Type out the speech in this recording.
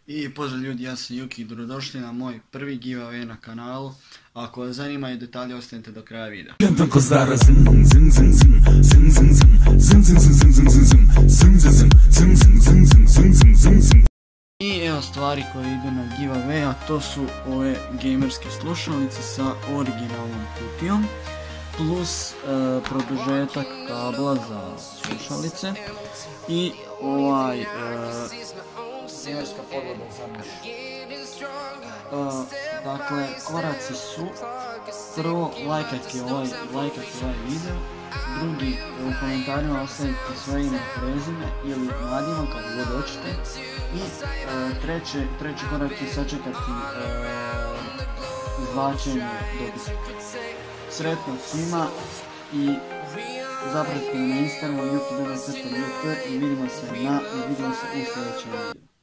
I pozdrav ljudi, ja sam Juki i dobrodošli na moj prvi giveaway na kanalu. Ako vas zanimaju detalje, ostanite do kraja videa. I evo stvari koje idu na giveaway, a to su ove gamerske slušalice sa originalnom kutijom, plus produžetak kabla za slušalice i ovaj gamerska podloga za myš. Dakle, koraci su: prvo, lajkati ovaj video, drugi, u komentarima ostaviti svoje ime, prezime ili nadimak kako god hoćete, i treći korak je sačekati izvlačenje dopisa. Sretno svima i zapratite me na Instagramu, youtube.com, i vidimo se u sljedećem videu.